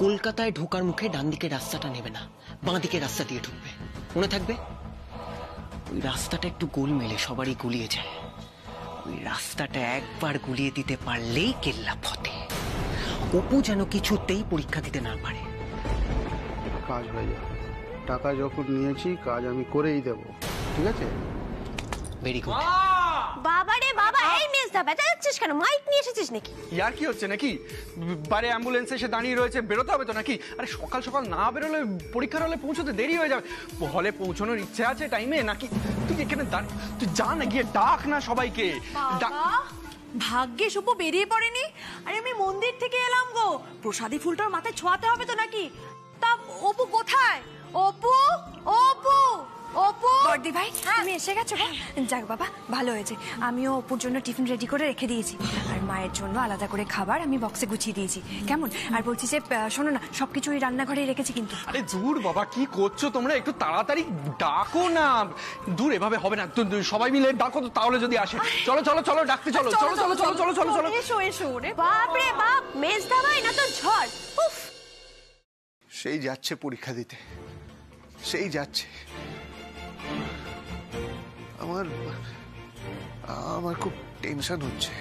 কলকাতায় ঢোকার মুখে ডান দিকের রাস্তাটা নেবে না, বাঁ দিকের রাস্তা দিয়ে ঢুকবে, মনে থাকবে? ওই রাস্তাটা একটু গোলমেলে, সবারই গুলিয়ে যায়। ওই রাস্তাটা একবার গুলিয়ে দিতে পারলেই কেল্লা ফতে। অপু যেন কিছুতেই পরীক্ষা দিতে না পারে। কাজ হয়ে যাবে, টাকা যখন নিয়েছি কাজ আমি করেই দেব, ঠিক আছে? Very good. বাবা রে বাবা, এই মেজদা ব্যথা যাচ্ছিস কেন? মাইক নিয়ে এসেছিস নাকি? ইয়ার কি হচ্ছে নাকি? বাইরে অ্যাম্বুলেন্স এসে দাঁড়িয়ে রয়েছে, বেরোতে হবে তো নাকি? আরে সকাল সকাল না বেরোলে পরীক্ষার হলে পৌঁছতে দেরি হয়ে যাবে। হলে পৌঁছানোর ইচ্ছে আছে টাইমে নাকি? তুই এখানে তুই যা না, গিয়ে ডাক না সবাইকে। ভাগ্যে সুপু বেরিয়ে পড়েনি। আরে আমি মন্দির থেকে এলাম গো, প্রসাদী ফুলটার মাথায় ছোঁয়াতে হবে তো নাকি? তা অপু কোথায়? অপু, অপু, অপু। বর্দি ভাই, তুমি এসে গেছো? যাক বাবা, ভালো হয়েছে। আমিও অপুর জন্য টিফিন রেডি করে রেখে দিয়েছি, আর মায়ের জন্য আলাদা করে খাবার আমি বক্সে গুছিয়ে দিয়েছি। কেমন? আর বলছি যে শোনো না, সবকিছু ওই রান্নাঘরেই রেখেছি কিন্তু। আরে দূর বাবা, কি করছো তোমরা? একটু তাড়াতাড়ি ডাকো না। দূর এভাবে হবে না, সবাই মিলে ডাকো তো, তাহলে যদি আসে। চলো চলো চলো, ডাকতে চলো। চলো চলো চলো চলো চলো চলো। এসো এসো। রে বাপ রে বাপ, মেজদা ভাই না তো ঝড়। উফ, সেই যাচ্ছে পরীক্ষা দিতে, সেই যাচ্ছে। আমার খুব টেনশন হচ্ছে,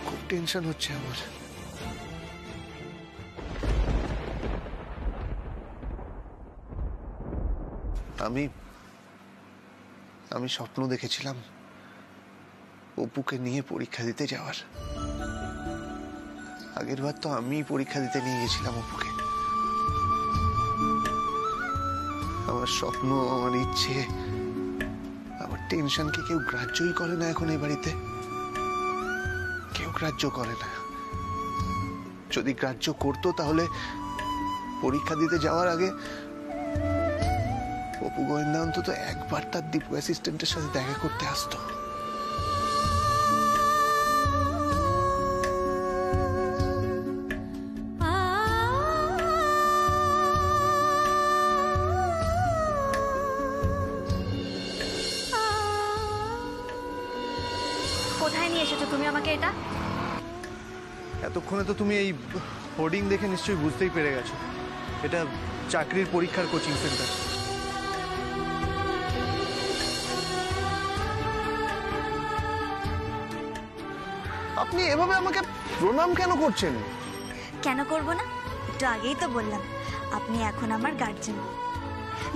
খুব টেনশন হচ্ছে আমার। আমি স্বপ্ন দেখেছিলাম অপুকে নিয়ে পরীক্ষা দিতে যাওয়ার। আগের বার তো আমি পরীক্ষা দিতে নিয়ে গেছিলাম অপুকে। আমার স্বপ্ন, আমার ইচ্ছে, আমার টেনশনকে কেউ গ্রাহ্যই করে না এখন এই বাড়িতে। কেউ গ্রাহ্য করে না। যদি গ্রাহ্য করতো তাহলে পরীক্ষা দিতে যাওয়ার আগে অপু গোয়েন্দা অন্তত একবার তার দীপু অ্যাসিস্ট্যান্টের সাথে দেখা করতে আসতো। কোথায় নিয়ে এসেছো তুমি আমাকে এটা? এতক্ষণে তো তুমি এই হোর্ডিং দেখে নিশ্চয়ই বুঝতেই পেরে গেছো, এটা চাকরির পরীক্ষার কোচিং সেন্টার। আপনি এভাবে আমাকে প্রণাম কেন করছেন? কেন করব না? একটু আগেই তো বললাম আপনি এখন আমার গার্জেন।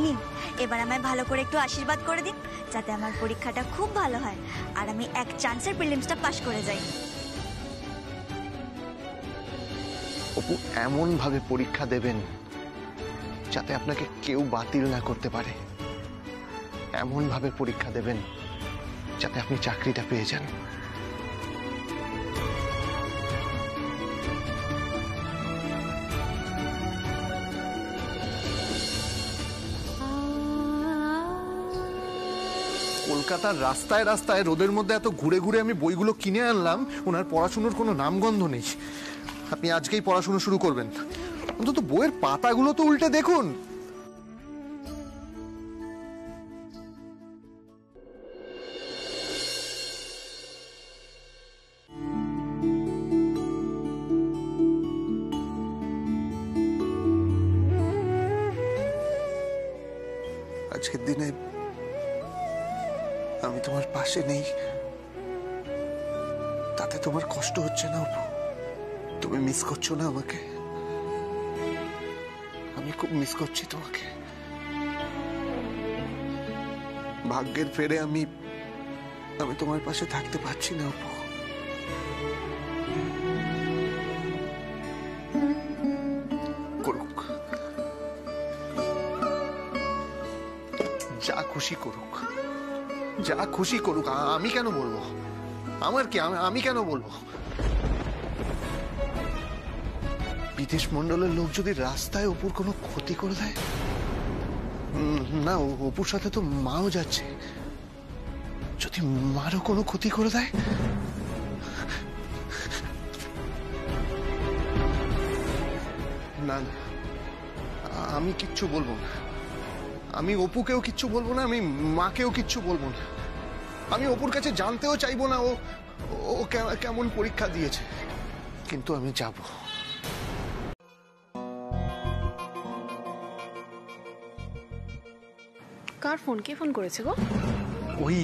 নিন, এবার আমায় ভালো করে একটু আশীর্বাদ করে দিন, যাতে আমার পরীক্ষাটা খুব ভালো হয় আর আমি এক চান্সের প্রিলিমসটা পাস করে যাই। অপু এমন ভাবে পরীক্ষা দেবেন যাতে আপনাকে কেউ বাতিল না করতে পারে। এমন ভাবে পরীক্ষা দেবেন যাতে আপনি চাকরিটা পেয়ে যান। কলকাতার রাস্তায় রাস্তায় রোদের মধ্যে এত ঘুরে ঘুরে আমি বইগুলো কিনে আনলাম, ওনার পড়াশুনোর কোনো নামগন্ধ নেই। আপনি আজকেই পড়াশুনো শুরু করবেন, অন্তত বইয়ের পাতাগুলো তো উল্টে দেখুন। আজকের দিনে আমি তোমার পাশে নেই, তাতে তোমার কষ্ট হচ্ছে না অপু? তুমি মিস করছো না আমাকে? আমি খুব মিস করছি তোমাকে। ভাগ্যের ফেরে আমি তোমার পাশে থাকতে পারছি না অপু। করুক, যা খুশি করুক, যা খুশি করুক, আমি কেন বলবো? আমার কি, আমি কেন বলবো? বিদেশ মন্ডলের লোক যদি রাস্তায় অপুর কোনো ক্ষতি করে দেয়, না অপুর সাথে তো মাও যাচ্ছে, যদি মারও কোনো ক্ষতি করে দেয়, না না, আমি কিচ্ছু বলবো না। আমি অপুকেও কিচ্ছু বলবো না, আমি মাকেও কিচ্ছু বলবো না। আমি অপুর কাছে জানতেও চাইবো না ও কেমন পরীক্ষা দিয়েছে, কিন্তু আমি যাব। কার ফোন? কে ফোন করেছে গো? ওই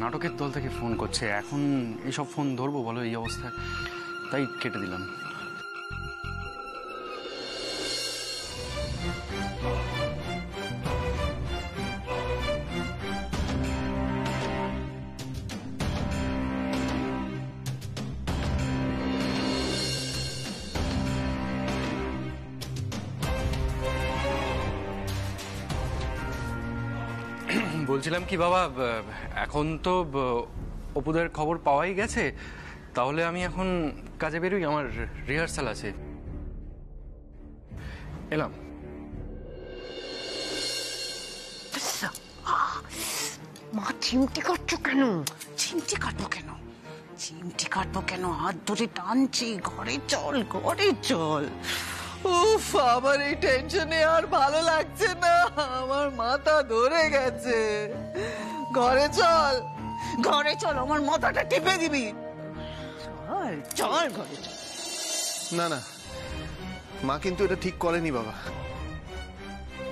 নাটকের দল থেকে ফোন করছে। এখন এইসব ফোন ধরবো বলো এই অবস্থায়? তাই কেটে দিলাম। বলছিলাম কি বাবা, এখন তো অপুদের খবর পাওয়াই গেছে, তাহলে আমি এখন কাজে বেরোই, আমার রিহার্সাল আছে। এলাম। মা চিমটি কাটছো কেন? চিমটি কাটবো কেন? চিমটি কাটবো কেন? হাত ধরে টানছি, ঘরে চল, ঘরে চল। উফ, আমার এই টেনশনে আর ভালো লাগছে না, আমার মাথা ধরে গেছে। ঘরে চল, ঘরে চল, আমার মাথাটা টিপে দিবি। চল চল ঘরে চল। না না, মা কিন্তু এটা ঠিক করেনি বাবা।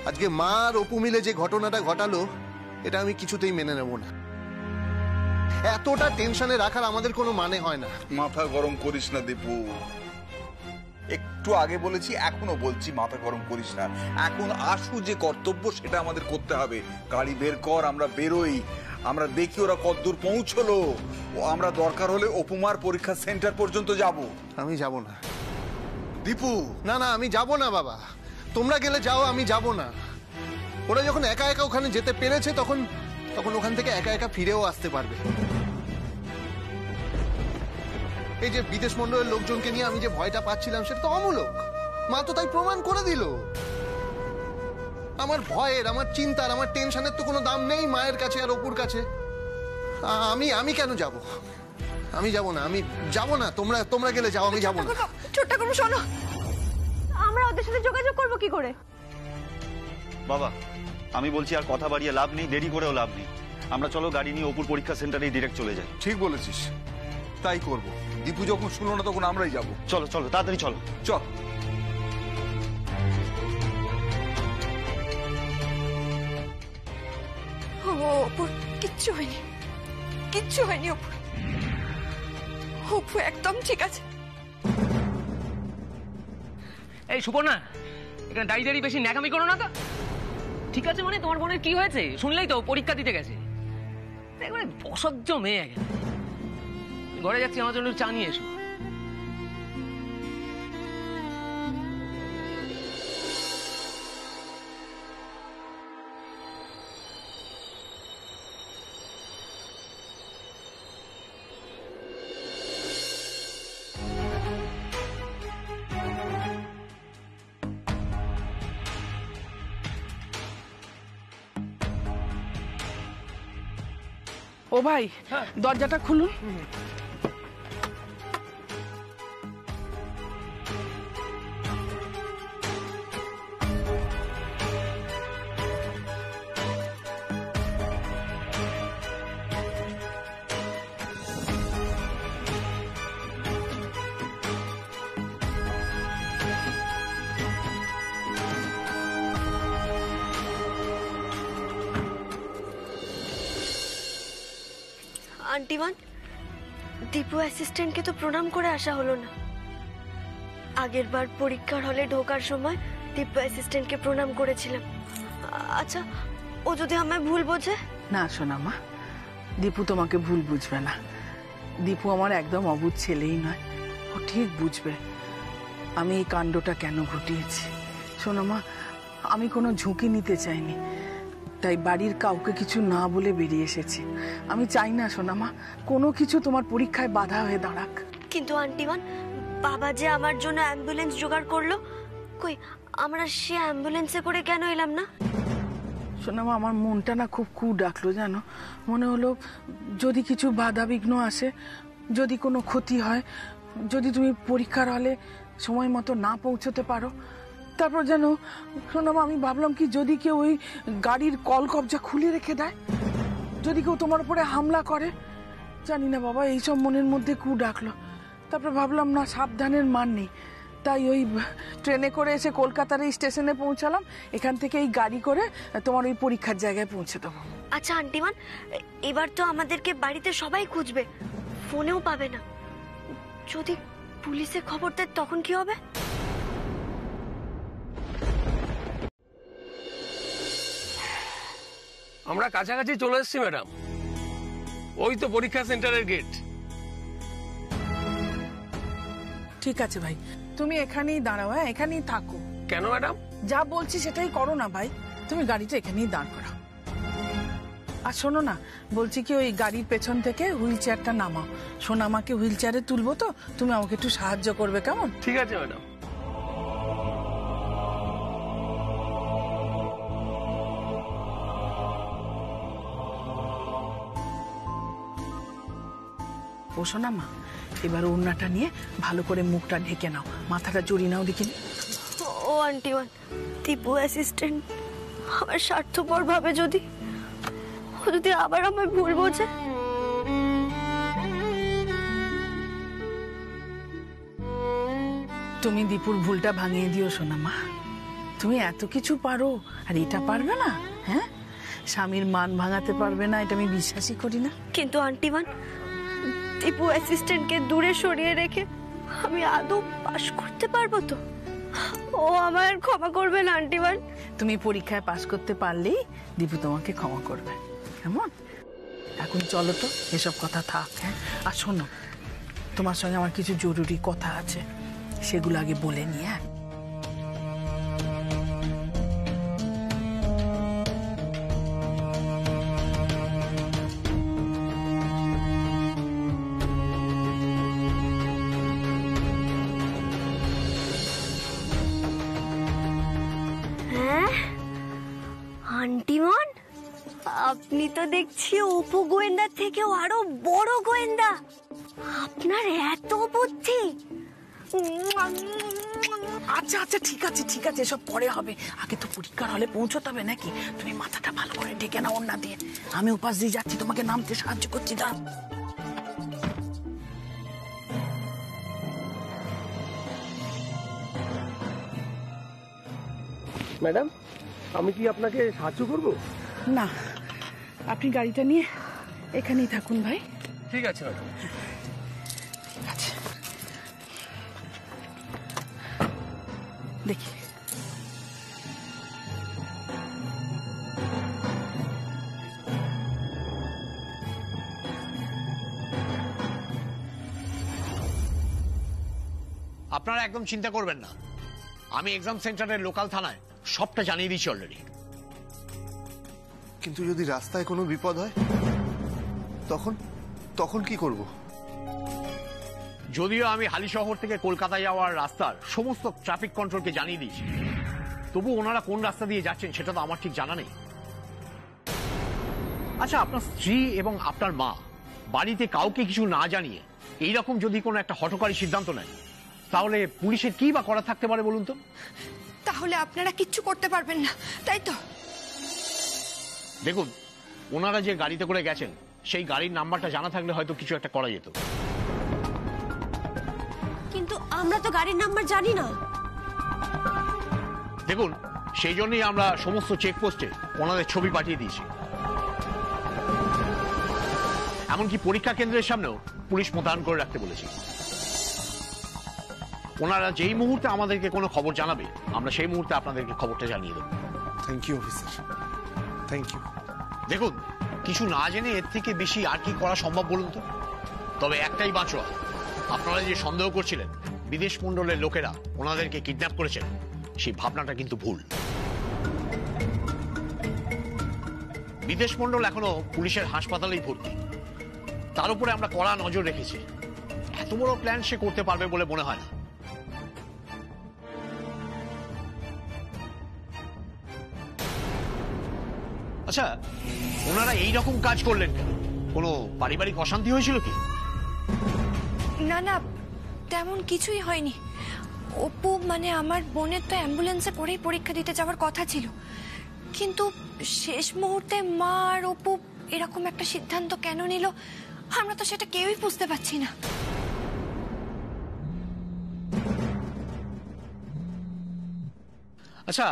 আজকে মা আর অপু মিলে যে ঘটনাটা ঘটালো, এটা আমি কিছুতেই মেনে নেব না। এতটা টেনশনে রাখার আমাদের কোনো মানে হয় না। মাথা গরম করিস না দীপু, একটু আগে বলেছি এখনো বলছি, মাথা গরম করিস না। এখন আশু যে কর্তব্য সেটা আমাদের করতে হবে। গাড়ি বের কর, আমরা বেরোই, আমরা দেখি ওরা কতদূর পৌঁছলো। ও আমরা দরকার হলে অপুমার পরীক্ষা সেন্টার পর্যন্ত যাব। আমি যাব না দীপু। না না, আমি যাব না বাবা। তোমরা গেলে যাও, আমি যাব না। ওরা যখন একা একা ওখানে যেতে পেরেছে, তখন ওখান থেকে একা একা ফিরেও আসতে পারবে। এই যে বিদেশ মন্ডলের লোকজনকে নিয়ে আমি যে ভয়টা পাচ্ছিলাম, সেটা তো অমূলক। মা তো তাই প্রমাণ করে দিল। আমার ভয়ের, আমার চিন্তার, আমার টেনশনের তো কোনো দাম নেই মায়ের কাছে আর অপুর কাছে। আমি কেন যাব? আমি যাব না, আমি যাব না। তোমরা গেলে যাও, আমি যাব না। ছোট্টা করবো, শোনো, আমরা ওদের সাথে যোগাযোগ করবো কি করে? বাবা, আমি বলছি আর কথা বাড়িয়ে লাভ নেই, দেরি করেও লাভ নেই। আমরা চলো গাড়ি নিয়ে অপুর পরীক্ষা সেন্টারে ডিরেক্ট চলে যাই। ঠিক বলেছিস, তাই করব। দীপু যখন শুনলো না তখন আমরাই যাব। চলো চলো, তাড়াতাড়ি চলো। চল। অপুর কিচ্ছু হয়নি, কিচ্ছু হয়নি অপুর। অপু একদম ঠিক আছে। এই সুপর্ণা, এখানে দাঁড়িয়ে দাঁড়িয়ে বেশি ন্যাকামি করো না তো। ঠিক আছে মানে তোমার বোনের কি হয়েছে শুনলেই তো পরীক্ষা দিতে গেছে। একবারে অসহ্য মেয়ে গেছে। ঘরে যাচ্ছি, আমার জন্য চা নিয়ে এসো। ও ভাই, দরজাটা খুলুন। আন্টিমান, দীপু অ্যাসিস্ট্যান্টকে তো প্রণাম করে আসা হলো না। আগের বার পরীক্ষার হলে ঢোকার সময় দীপু অ্যাসিস্ট্যান্টকে প্রণাম করেছিলাম। আচ্ছা, ও যদি আমায় ভুল বোঝে? না শোনা মা, দীপু তোমাকে ভুল বুঝবে না। দীপু আমার একদম অবুঝ ছেলেই নয়, ও ঠিক বুঝবে আমি এই কাণ্ডটা কেন ঘটিয়েছি। শোনো মা, আমি কোনো ঝুঁকি নিতে চাইনি, তাই বাড়ির কাউকে কিছু না বলে বেরিয়ে এসেছি। আমি চাই না সোনামা কোনো কিছু তোমার পরীক্ষায় বাধা হয়ে দাঁড়াক। কিন্তু আন্টিমান, বাবা যে আমার জন্য অ্যাম্বুলেন্স জোগাড় করলো, কই আমরা সে অ্যাম্বুলেন্সে করে কেন এলাম না? সোনামা, আমার মনটা না খুব কু ডাকলো জানো। মনে হলো যদি কিছু বাধা বিঘ্ন আসে, যদি কোনো ক্ষতি হয়, যদি তুমি পরীক্ষার হলে সময় মতো না পৌঁছতে পারো, তারপর যেন শোনামা আমি ভাবলাম কি যদি কেউ ওই গাড়ির কল কবজা খুলে রেখে দেয়, যদি কেউ তোমার উপরে হামলা করে, জানি না বাবা, এইসব মনের মধ্যে কু ডাকলো। তারপর ভাবলাম না, সাবধানের মান নেই, তাই ওই ট্রেনে করে এসে কলকাতার এই স্টেশনে পৌঁছালাম, এখান থেকে এই গাড়ি করে তোমার ওই পরীক্ষার জায়গায় পৌঁছে দেবো। আচ্ছা আন্টিমান, এবার তো আমাদেরকে বাড়িতে সবাই খুঁজবে, ফোনেও পাবে না। যদি পুলিশে খবর দেয় তখন কি হবে? আমরা কাছাকাছি চলে এসেছি ম্যাডাম, ওই তো পরীক্ষা সেন্টারের গেট। ঠিক আছে ভাই, তুমি এখানেই দাঁড়াও, হ্যাঁ এখানেই থাকো। কেন ম্যাডাম? যা বলছি সেটাই করো না ভাই, তুমি গাড়িটা এখানেই দাঁড় করাও। আর শোনো না, বলছি কি ওই গাড়ির পেছন থেকে হুইল চেয়ারটা নামাও। সোনামাকে হুইল চেয়ারে তুলবো তো, তুমি আমাকে একটু সাহায্য করবে, কেমন? ঠিক আছে ম্যাডাম। ও সোনামা, এবার ওড়নাটা নিয়ে ভালো করে মুখটা ঢেকে নাও, মাথাটা জড়িয়ে নাও দেখিনি। ও আন্টিমান, দীপু অ্যাসিস্ট্যান্ট আমার স্বার্থপর ভাবে যদি আবার আমায় ভুল বোঝে। তুমি দীপুর ভুলটা ভাঙিয়ে দিও সোনামা, তুমি এত কিছু পারো আর এটা পারবে না? হ্যাঁ, স্বামীর মান ভাঙাতে পারবে না, এটা আমি বিশ্বাসই করি না। কিন্তু আন্টিমান, দীপু অ্যাসিস্ট্যান্টকে দূরে সরিয়ে রেখে আমি আদৌ পাশ করতে পারবো তো? ও আমার ক্ষমা করবে না আন্টিমান? তুমি পরীক্ষায় পাশ করতে পারলেই দীপু তোমাকে ক্ষমা করবে, কেমন? এখন চলো তো, এসব কথা থাক। হ্যাঁ, আর শোনো, তোমার সঙ্গে আমার কিছু জরুরি কথা আছে, সেগুলো আগে বলে নিয়ে। হ্যাঁ আন্টিমান, আপনি তো দেখছি অপু গোয়েন্দার থেকেও আরো বড় গোয়েন্দা। আপনার এত বুদ্ধি। আচ্ছা আচ্ছা, ঠিক আছে ঠিক আছে, এসব পরে হবে, আগে তো পরীক্ষার হলে পৌঁছতে হবে নাকি? তুমি মাথাটা ভালো করে ঢেকে নাও ওড়না দিয়ে, আমি উপাস দিয়ে যাচ্ছি, তোমাকে নামতে সাহায্য করছি। দাঁড়াও। ম্যাডাম, আমি কি আপনাকে সাহায্য করব? না, আপনি গাড়িটা নিয়ে এখানেই থাকুন ভাই। ঠিক আছে ম্যাডাম। ঠিক আছে, দেখি। আপনারা একদম চিন্তা করবেন না, আমি এক্সাম সেন্টারের লোকাল থানায় সবটা জানিয়ে দিয়েছি অলরেডি। কিন্তু যদি রাস্তায় কোনো বিপদ হয় তখন তখন কি করব? যদিও আমি হালি শহর থেকে কলকাতা যাওয়ার রাস্তার সমস্ত ট্রাফিক কন্ট্রোলকে জানিয়ে দিয়েছি, তবু ওনারা কোন রাস্তা দিয়ে যাচ্ছেন সেটা তো আমার ঠিক জানা নেই। আচ্ছা, আপনার স্ত্রী এবং আপনার মা বাড়িতে কাউকে কিছু না জানিয়ে এইরকম যদি কোনো একটা হঠকারী সিদ্ধান্ত নেয়, তাহলে পুলিশের কি বা করা থাকতে পারে বলুন তো? তাহলে আপনারা কিচ্ছু করতে পারবেন না, তাই তো? দেখুন, ওনারা যে গাড়িতে করে গেছেন সেই গাড়ির নাম্বারটা জানা থাকলে হয়তো কিছু একটা করা যেত। কিন্তু আমরা তো গাড়ির নাম্বার জানি না। দেখুন, সেই জন্যই আমরা সমস্ত চেকপোস্টে ওনাদের ছবি পাঠিয়ে দিয়েছি। এমনকি পরীক্ষা কেন্দ্রের সামনেও পুলিশ মোতায়েন করে রাখতে বলেছি। ওনারা যেই মুহূর্তে আমাদেরকে কোনো খবর জানাবে, আমরা সেই মুহূর্তে আপনাদেরকে খবরটা জানিয়ে দেব। Thank you officer, thank you. দেখুন, কিছু না জেনে এর থেকে বেশি আর কি করা সম্ভব বলুন তো? তবে একটাই বাঁচোয়া, আপনারা যে সন্দেহ করছিলেন বিদেশ মন্ডলের লোকেরা ওনাদেরকে কিডন্যাপ করেছেন, সেই ভাবনাটা কিন্তু ভুল। বিদেশ মন্ডল এখনো পুলিশের হাসপাতালেই ভর্তি, তার উপরে আমরা কড়া নজর রেখেছি। এত বড় প্ল্যান সে করতে পারবে বলে মনে হয় না। আচ্ছা, ওনারা এইরকম কাজ করলেন কেন? কোনো পারিবারিক অশান্তি হয়েছিল কি? না না, তেমন কিছুই হয়নি। অপু মানে আমার বোনের তো অ্যাম্বুলেন্সে করেই পরীক্ষা দিতে যাওয়ার কথা ছিল, কিন্তু শেষ মুহূর্তে মা আর অপু এরকম একটা সিদ্ধান্ত কেন নিল আমরা তো সেটা কেউই বুঝতে পারছি না। আচ্ছা,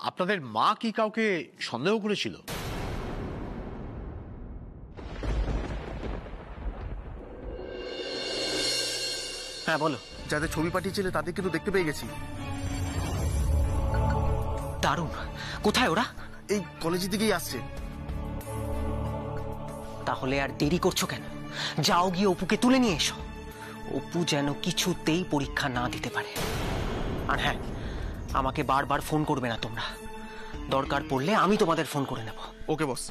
আপনাদের মা কি কাউকে সন্দেহ করেছিল? হ্যাঁ বলো। যাদের ছবি পাঠিয়েছিলে তাদের কিন্তু দেখতে পেয়ে গেছি। দারুণ। কোথায় ওরা? এই কলেজের দিকেই আসছে। তাহলে আর দেরি করছো কেন? যাও গিয়ে অপুকে তুলে নিয়ে এসো। অপু যেন কিছুতেই পরীক্ষা না দিতে পারে। আর হ্যাঁ, আমাকে বারবার ফোন করবে না তোমরা। দরকার পড়লে আমি তোমাদের ফোন করে নেব। ওকে বস।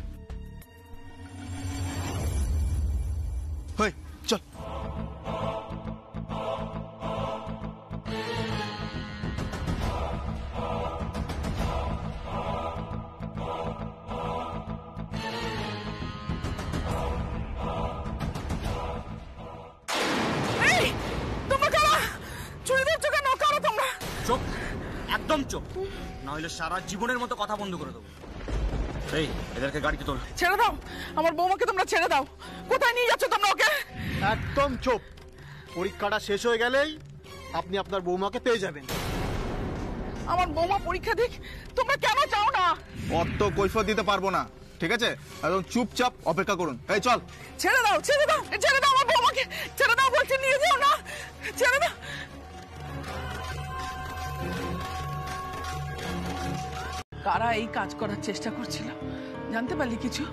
হই চল। চুপ, একদম চুপ, নইলে সারা জীবনের মতো কথা বন্ধ করে দেবো। এই এদেরকে গাড়িতে তোল। ছেড়ে দাও আমার বৌমাকে, তোমরা ছেড়ে দাও। কোথায় নিয়ে যাচ্ছ তোমরা ওকে? একদম চুপ। পরীক্ষাটা শেষ হয়ে গেলেই আপনি আপনার বৌমাকে পেয়ে যাবেন। আমার বৌমা পরীক্ষা দিক, তোমরা কেন চাও না? অত কৈফিয়ত দিতে পারবো না, ঠিক আছে? একদম চুপচাপ অপেক্ষা করুন। এই চল। ছেড়ে দাও, ছেড়ে দাও, ছেড়ে দাও আমার বৌমাকে, ছেড়ে দাও বলছি, নিয়ে যাও না, ছেড়ে দাও। কারা এই কাজ করার চেষ্টা করছিল জানতে পারলি কিছু?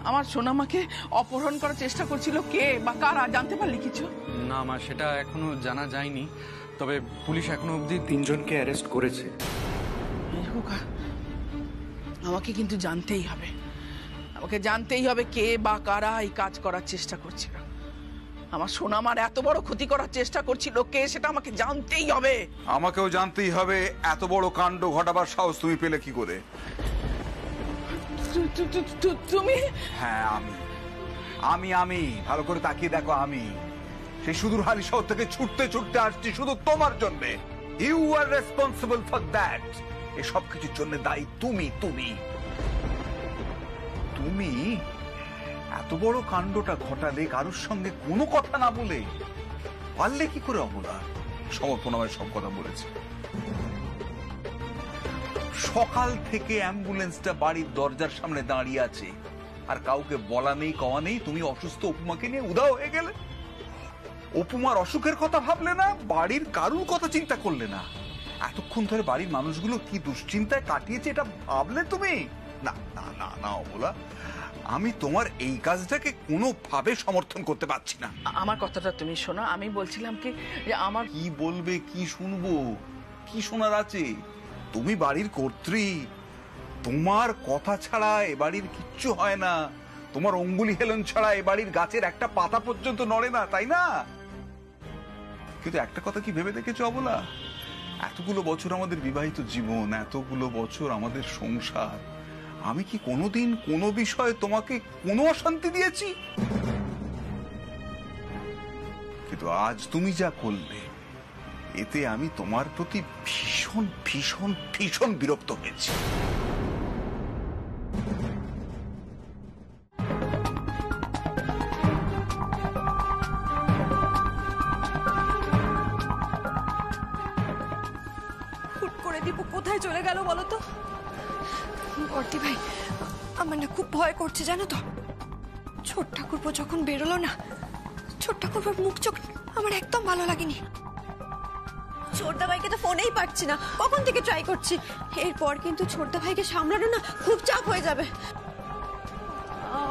আমার সোনামাকে অপহরণ করার চেষ্টা করছিল কে বা কারা, জানতে পারলি কিছু? না মা, সেটা এখনো জানা যায়নি, তবে পুলিশ এখনো অবধি 3 জনকে অ্যারেস্ট করেছে। আমাকে কিন্তু জানতেই হবে, আমাকে জানতেই হবে কে বা কারা এই কাজ করার চেষ্টা করছিল। আমার সোনামার এত বড় ক্ষতি করার চেষ্টা করছিল কে, সেটা আমাকে জানতেই হবে। আমাকেও জানতেই হবে। এত বড় কাণ্ড ঘটাবার সাহস তুমি পেলে কি করে? তুমি? হ্যাঁ আমি ভালো করে তাকিয়ে দেখো। আমি সেই সুদূর হালি শহর থেকে ছুটতে ছুটতে আসছি শুধু তোমার জন্য। You are responsible for that. এই সব কিছুর জন্য দায়ী তুমি। তুমি এত বড় কাণ্ডটা ঘটালে কারোর সঙ্গে কোনো কথা না বলে পারলে কি করে? অবলা সমর্পণ আমায় সব কথা বলেছে। সকাল থেকে অ্যাম্বুলেন্সটা বাড়ির দরজার সামনে দাঁড়িয়ে আছে, আর কাউকে বলা নেই কওয়া নেই। তুমি অসুস্থ অপুমাকে নিয়ে উধাও হয়ে গেলে। অপুমার অসুখের কথা ভাবলে না, বাড়ির কারুর কথা চিন্তা করলে না। এতক্ষণ ধরে বাড়ির মানুষগুলো কি দুশ্চিন্তায় কাটিয়েছে এটা ভাবলে তুমি? না না না না অবলা, আমি তোমার এই কাজটাকে কোনোভাবে সমর্থন করতে পারছি না। আমার কথাটা তুমি শোনো। আমি বলছিলাম কি যে আমার কি বলবে, কি শুনবো, কি শোনার আছে? তুমি বাড়ির কর্ত্রী, তোমার কথা ছাড়া এ বাড়ির কিচ্ছু হয় না। তোমার অঙ্গুলি হেলন ছাড়া এ বাড়ির গাছের একটা পাতা পর্যন্ত নড়ে না, তাই না? কিন্তু একটা কথা কি ভেবে দেখেছো অবলা? এতগুলো বছর আমাদের বিবাহিত জীবন, এতগুলো বছর আমাদের সংসার, আমি কি কোনোদিন কোনো বিষয়ে তোমাকে কোনো অশান্তি দিয়েছি? কিন্তু আজ তুমি যা করলে, এতে আমি তোমার প্রতি ভীষণ ভীষণ ভীষণ বিরক্ত হয়েছি। হুট করে দীপু কোথায় চলে গেল বলো তো? বর্দি ভাই, আমার না খুব ভয় করছে জানো তো। ছোট ঠাকুরপো যখন বেরোলো না, ছোট ঠাকুরপোর মুখ চোখ আমার একদম ভালো লাগেনি। ছোটদা ভাইকে তো ফোনেই পাচ্ছি না, কখন থেকে ট্রাই করছি। এরপর কিন্তু ছোটদা ভাইকে সামলানো না খুব চাপ হয়ে যাবে।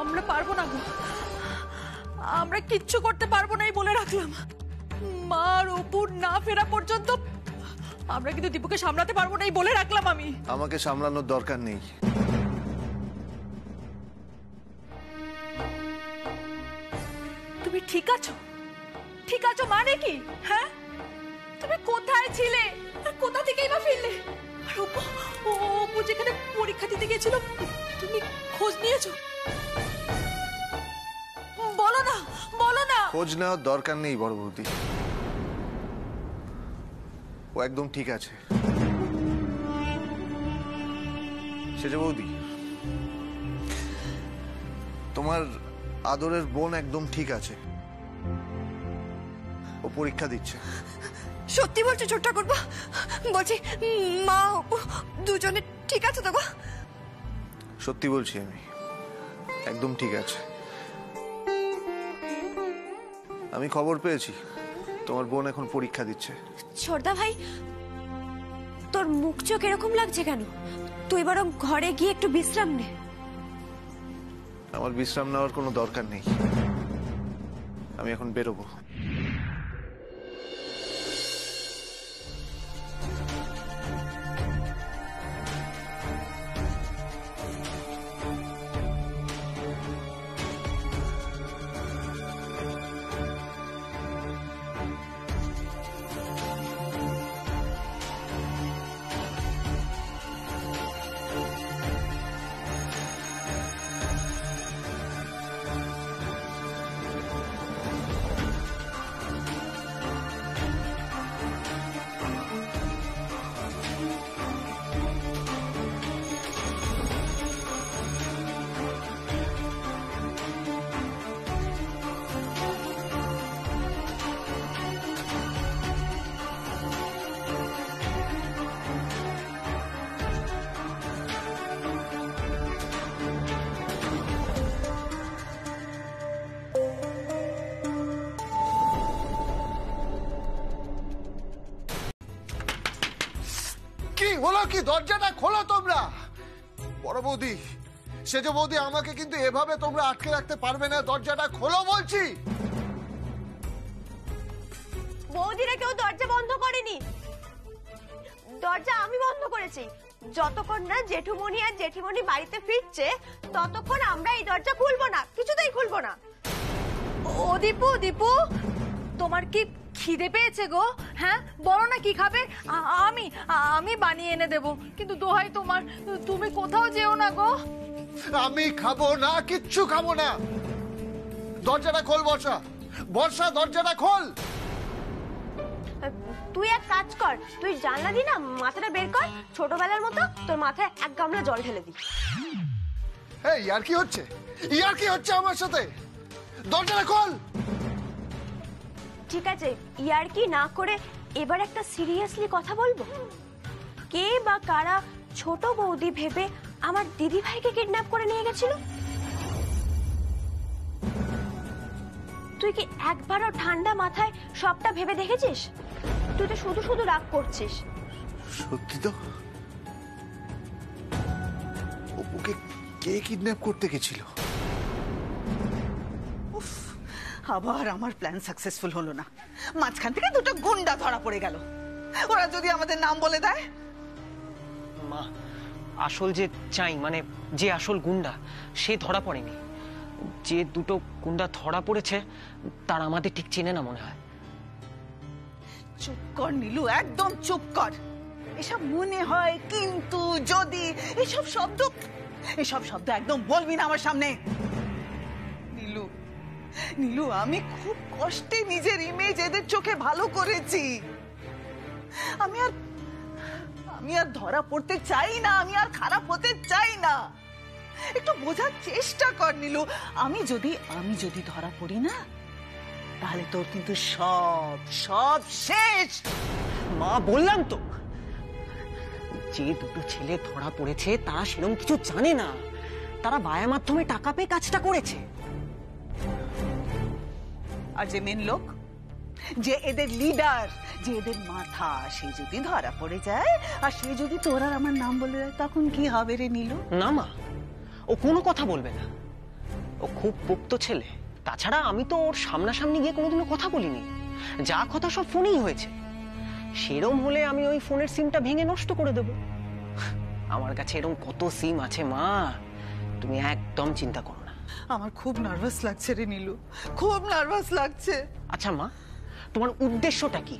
আমরা পারবো না গো, আমরা কিচ্ছু করতে পারবো না এই বলে রাখলাম। মার অপুর না ফেরা পর্যন্ত আমরা কিন্তু দীপুকে সামলাতে পারবো না এই বলে রাখলাম আমি। আমাকে সামলানোর দরকার নেই। তুমি ঠিক আছো? ঠিক আছো মানে কি? হ্যাঁ, তুমি কোথায় ছিলে আর কোথা থেকেই বা ফিরলে? আর অপু যেখানে পরীক্ষা দিতে গেছিল তুমি খোঁজ নিয়েছো? বলো না, বলো না। খোঁজ নেওয়ার দরকার নেই বড় বৌদি, ও একদম ঠিক আছে। সেজ বৌদি, তোমার আদরের বোন একদম ঠিক আছে। ও পরীক্ষা দিচ্ছে। সত্যি বলছো ছোট ঠাকুরপো? বলছি মা অপু দুজনে ঠিক আছে তো গো? সত্যি বলছি আমি, একদম ঠিক আছে। আমি খবর পেয়েছি তোমার বোন এখন পরীক্ষা দিচ্ছে। ছোটদা ভাই, তোর মুখ চোখ এরকম লাগছে কেন? তুই বরং ঘরে গিয়ে একটু বিশ্রাম নে। আমার বিশ্রাম নেওয়ার কোনো দরকার নেই, আমি এখন বেরোবো। কি হলো কি? দরজাটা খোলো তোমরা। বড় বৌদি, সেজ বৌদি, আমাকে কিন্তু এভাবে তোমরা আটকে রাখতে পারবে না, দরজাটা খোলো বলছি। বৌদিরা কেউ দরজা বন্ধ করেনি, দরজা আমি বন্ধ করেছি। যতক্ষণ না জেঠুমণি আর জেঠিমণি বাড়িতে ফিরছে ততক্ষণ আমরা এই দরজা খুলবো না, কিছুতেই খুলবো না। ও দীপু, দীপু তোমার কি খিদে পেয়েছে গো? হ্যাঁ বলো না কি খাবে, আমি বানিয়ে এনে দেবো, কিন্তু দোহাই তোমার, তুমি কোথাও যেও না গো। আমি খাবো না, কিচ্ছু খাবো না। দরজাটা খোল বর্ষা, বর্ষা দরজাটা খোল। তুই এক কাজ কর, তুই জানলা দি না মাথাটা বের কর, ছোটবেলার মতো তোর মাথায় এক গামলা জল ঢেলে দি। এই ইয়ার কি হচ্ছে, ইয়ার কি হচ্ছে আমার সাথে? দরজাটা খোল। ঠিক আছে, ইয়ার কি না করে এবার একটা সিরিয়াসলি কথা বলবো। কে বা কারা ছোট বৌদি ভেবে আমার দিদি ভাইকে কিডন্যাপ করে নিয়ে গেছিল? তুই কি একবারও ঠান্ডা মাথায় সবটা ভেবে দেখেছিস? তুই তো শুধু শুধু রাগ করছিস। সত্যি তো? ওকে কে কিডন্যাপ করতে গেছিল? আবার আমার প্ল্যান সাকসেসফুল হলো না, মাঝখান থেকে দুটো গুন্ডা ধরা পড়ে গেল। ওরা যদি আমাদের নাম বলে দেয়? মা, আসল যে চাই মানে যে আসল গুন্ডা সে ধরা পড়েনি। যে দুটো গুন্ডা ধরা পড়েছে তার আমাদের ঠিক চেনে না মনে হয়। চুপ কর নীলু, একদম চুপ কর। এসব মনে হয়, কিন্তু, যদি, এসব শব্দ একদম বলবি না আমার সামনে। নীলু, নীলু, আমি খুব কষ্টে নিজের ইমেজ এদের চোখে ভালো করেছি। আমি আর ধরা পড়তে চাই না, আমি আর খারাপ হতে চাই না। একটু বোঝার চেষ্টা কর নীলু। আমি যদি ধরা পড়ি না, তাহলে তোর কিন্তু সব শেষ। মা, বললাম তো, যে দুটো ছেলে ধরা পড়েছে তারা সেরকম কিছু জানে না। তারা বায়া মাধ্যমে টাকা পেয়ে কাজটা করেছে। আর যে মেন লোক, যে এদের লিডার, যে এদের মাথা, সে যদি ধরা পড়ে যায় আর সে যদি তোর আর আমার নাম বলে দেয়, তখন কি হবে রে নীলু? না মা, ও কোনো কথা বলবে না। ও খুব পোক্ত ছেলে। তাছাড়া আমি তো ওর সামনাসামনি গিয়ে কোনোদিনও কথা বলিনি। যা কথা সব ফোনেই হয়েছে। সেরম হলে আমি ওই ফোনের সিমটা ভেঙে নষ্ট করে দেব। আমার কাছে এরকম কত সিম আছে মা, তুমি একদম চিন্তা করো না। আমার খুব নার্ভাস লাগছে রে নীলু, খুব নার্ভাস লাগছে। আচ্ছা মা, তোমার উদ্দেশ্যটা কি?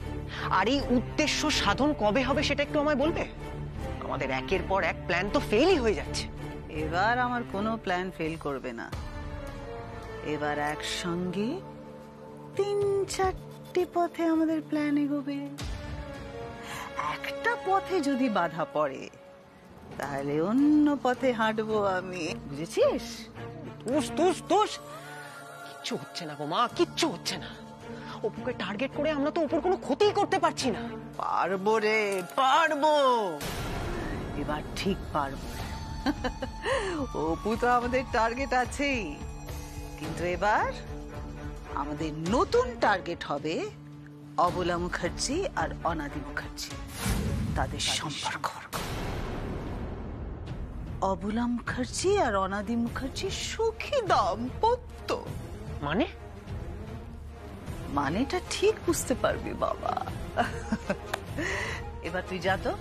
আর এই উদ্দেশ্য সাধন কবে হবে সেটা একটু আমায় বলবে? আমাদের একের পর এক প্ল্যান তো ফেলই হয়ে যাচ্ছে। এবার আমার কোনো প্ল্যান ফেল করবে না। এবার একসঙ্গে 3-4টি পথে আমাদের প্ল্যান এগোবে। একটা পথে যদি বাধা পড়ে, তাহলে অন্য পথে হাঁটবো আমি, বুঝেছিস? কিচ্ছু হচ্ছে না গো মা, কিচ্ছু হচ্ছে না। অপুকে টার্গেট করে আমরা তো অপুর কোনো ক্ষতিই করতে পারছি না। পারবো রে, পারবো, এবার ঠিক পারবো। অপু তো আমাদের টার্গেট আছেই, কিন্তু এবার আমাদের নতুন টার্গেট হবে অবলা মুখার্জি আর অনাদি মুখার্জি, তাদের সম্পর্ক। অবলা মুখার্জি আর অনাদি মুখার্জি সুখী দাম্পত্য। মানেটা ঠিক বুঝতে পারবি বাবা। এবার তুই যা তো,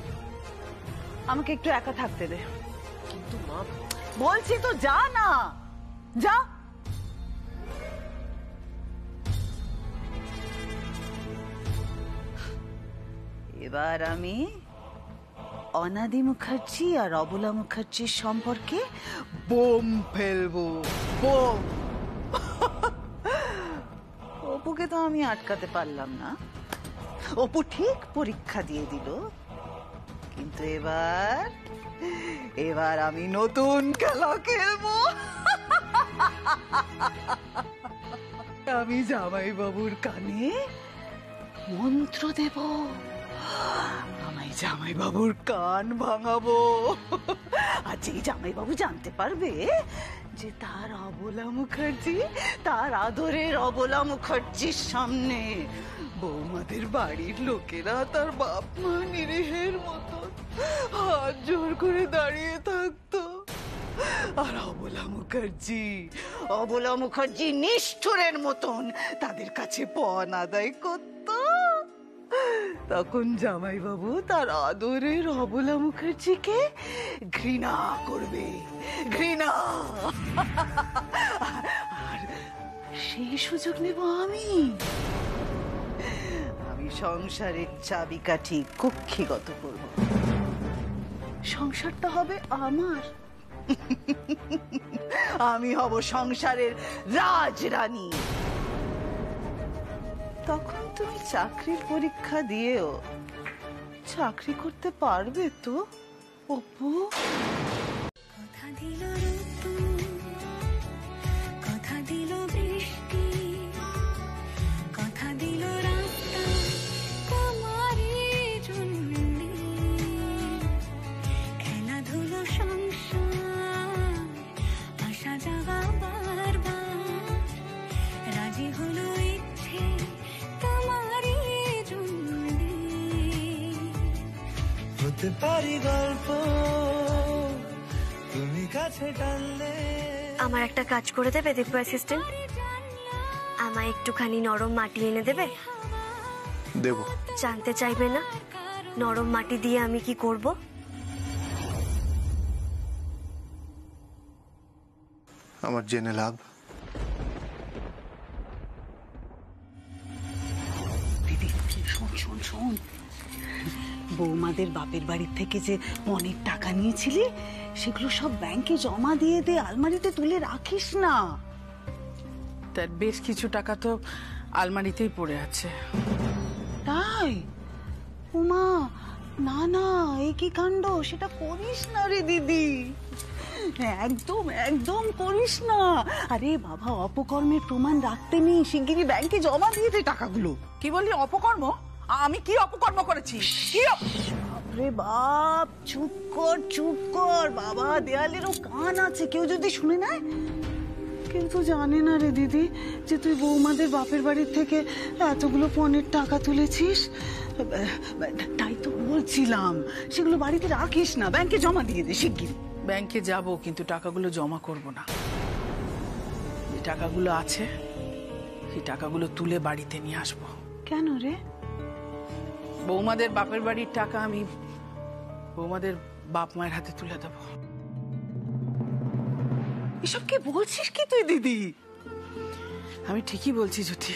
আমাকে একটু একা থাকতে দে। কিন্তু মা, বলছি তো যা না, যা। এবার আমি অনাদি মুখার্জি আর অবলা মুখার্জির সম্পর্কে বোম ফেলবো, বোম। অপুকে তো আমি আটকাতে পারলাম না, অপু ঠিক পরীক্ষা দিয়ে দিল। কিন্তু এবার আমি নতুন খেলা খেলবো। আমি জামাই বাবুর কানে মন্ত্র দেব, আমি জামাই বাবুর কান ভাঙাবো। আর যেই জামাই বাবু জানতে পারবে যে তার অবলা মুখার্জি, তার আদরের অবলা মুখার্জির সামনে বৌমাদের বাড়ির লোকেরা তার বাপ মা নিরীহের মতো হাত জোর করে দাঁড়িয়ে থাকতো, আর অবলা মুখার্জি নিষ্ঠুরের মতন তাদের কাছে পণ আদায় করত, তখন জামাইবাবু তার আদরের অবলা মুখার্জিকে ঘৃণা করবে, ঘৃণা। আর সেই সুযোগ নেব আমি সংসারের চাবিকাঠি কক্ষিগত করব। সংসারটা হবে আমার, আমি হব সংসারের রাজরানী। তখন তুমি চাকরির পরীক্ষা দিয়েও চাকরি করতে পারবে তো অপু? কথা দিল ঋতু, কথা দিল বৃষ্টি, কথা দিল রাস্তা তোমারই জন্যে, খেলাধুলো সংসার আশা জাগা বারবার, রাজি হলো ইচ্ছে তোমারই জন্যে, হতে পারি গল্প তুমি কাছে টানলে। আমার একটা কাজ করে দেবে দিব্য অ্যাসিস্ট্যান্ট? আমায় একটুখানি নরম মাটি এনে দেবে? দেব। জানতে চাইবে না নরম মাটি দিয়ে আমি কি করব? আমার জেনে লাভ। দিদি শোন শোন শোন, বৌমাদের বাপের বাড়ির থেকে যে অনেক টাকা নিয়েছিলি সেগুলো সব ব্যাংকে জমা দিয়ে দে, আলমারিতে তুলে রাখিস না। তার বেশ কিছু টাকা তো আলমারিতেই পড়ে আছে। তাই? উমা, না না, এ কি কাণ্ড! সেটা করিস না রে দিদি, একদম একদম করিস না। আরে বাবা, অপকর্মের প্রমাণ রাখতে নেই, শিগগিরই ব্যাংকে জমা দিয়ে দে টাকাগুলো। কি বললি অপকর্ম? আমি কি অপকর্ম করেছি? রে বাপ, চুপ কর চুপ কর বাবা, দেয়ালেরও কান আছে, কেউ যদি শুনে নেয়। কিন্তু জানে না রে দিদি যে তুই বৌমাদের বাপের বাড়ির থেকে এতগুলো পণের টাকা তুলেছিস। তাই তো বলছিলাম, সেগুলো বাড়িতে রাখিস না, ব্যাংকে জমা দিয়ে দে শিগগির। ব্যাংকে যাব, কিন্তু টাকাগুলো জমা করব না। যে টাকাগুলো আছে সেই টাকাগুলো তুলে বাড়িতে নিয়ে আসবো। কেন রে? বৌমাদের বাপের বাড়ির টাকা আমি বৌমাদের বাপ মায়ের হাতে তুলে দেব। এসব কি বলছিস কি তুই দিদি? আমি ঠিকই বলছি জুটি,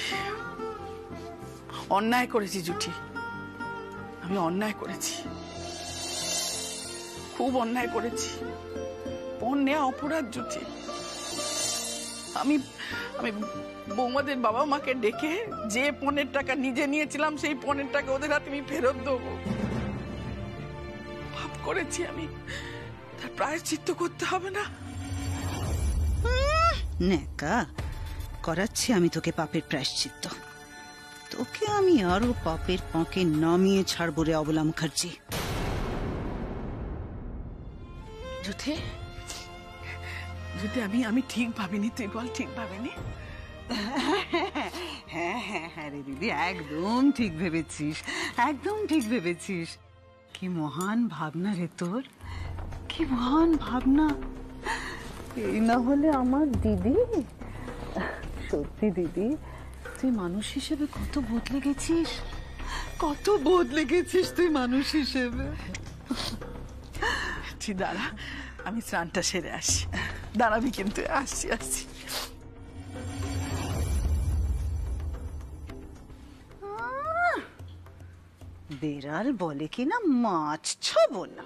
অন্যায় করেছি জুটি, আমি অন্যায় করেছি, খুব অন্যায় করেছি। পণ নেওয়া অপরাধ জুটি। আমি আমি বৌমাদের বাবা মাকে ডেকে যে পণের টাকা নিজে নিয়েছিলাম সেই পণের টাকা ওদের হাতে আমি ফেরত দেবো। পাপ করেছি আমি, তার প্রায়শ্চিত্ত করতে হবে না? নেকা, করাচ্ছি আমি তোকে পাপের প্রায়শ্চিত্ত। তোকে আমি আরো পাপের পাঁকে নামিয়ে ছাড়বো রে অবলা মুখার্জি। জ্যোতি, জ্যোতি, আমি ঠিক ভাবিনি, তুই বল ঠিক ভাবিনি? হ্যাঁ হ্যাঁ হ্যাঁ রে দিদি, একদম ঠিক ভেবেছিস, একদম ঠিক ভেবেছিস। কি মহান ভাবনা রে তোর, কি মহান ভাবনা। এই না হলে আমার দিদি। সত্যি দিদি, তুই মানুষ হিসেবে কত বদলে গেছিস, কত বদলে গেছিস তুই মানুষ হিসেবে। তুই দাঁড়া, আমি স্নানটা সেরে আসি। দাঁড়াবি কিন্তু, আসছি আসছি। বেড়াল বলে কিনা মাছ ছবো না।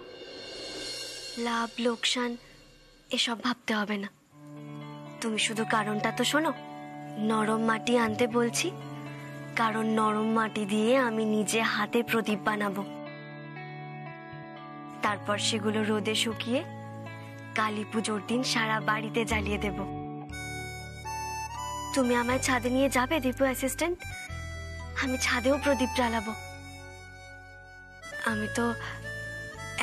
লাভ লোকসান এসব ভাবতে হবে না, তুমি শুধু কারণটা তো শোনো। নরম মাটি আনতে বলছি, কারণ নরম মাটি দিয়ে আমি নিজে হাতে প্রদীপ বানাবো। তারপর সেগুলো রোদে শুকিয়ে কালী পুজোর দিন সারা বাড়িতে জ্বালিয়ে দেব। তুমি আমায় ছাদে নিয়ে যাবে দীপু অ্যাসিস্ট্যান্ট? আমি ছাদেও প্রদীপ জ্বালাবো। আমি তো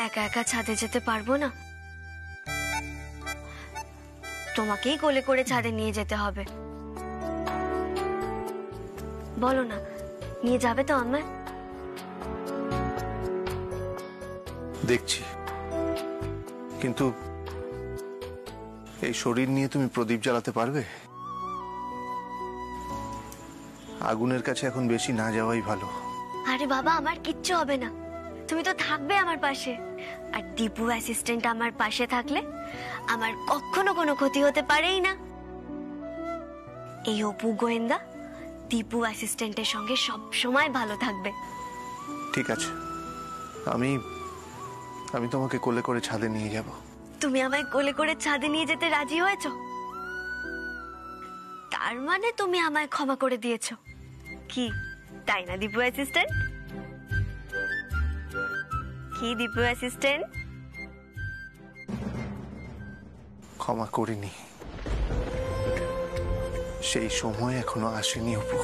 একা একা ছাদে যেতে পারবো না, তোমাকেই কোলে করে ছাদে নিয়ে যেতে হবে। বলো না, নিয়ে যাবে তো আমায়? দেখছি, কিন্তু এই শরীর নিয়ে তুমি প্রদীপ জ্বালাতে পারবে? আগুনের কাছে এখন বেশি না যাওয়াই ভালো। আরে বাবা, আমার কিচ্ছু হবে না, তুমি তো থাকবে আমার পাশে। আর দীপু অ্যাসিস্ট্যান্ট আমার পাশে থাকলে আমার কখনো কোনো ক্ষতি হতে পারেই না। এই অপু গোয়েন্দা দীপু অ্যাসিস্ট্যান্টের সঙ্গে সব সময় ভালো থাকবে। ঠিক আছে, আমি তোমাকে কোলে করে ছাদে নিয়ে যাব। তুমি আমায় কোলে করে ছাদে নিয়ে যেতে রাজি হয়েছো? তার মানে তুমি আমায় ক্ষমা করে দিয়েছো, কি তাই না দীপু অ্যাসিস্ট্যান্ট? কি দীপু অ্যাসিস্ট্যান্ট? ক্ষমা করিনি, সেই সময় এখনো আসেনি অপু।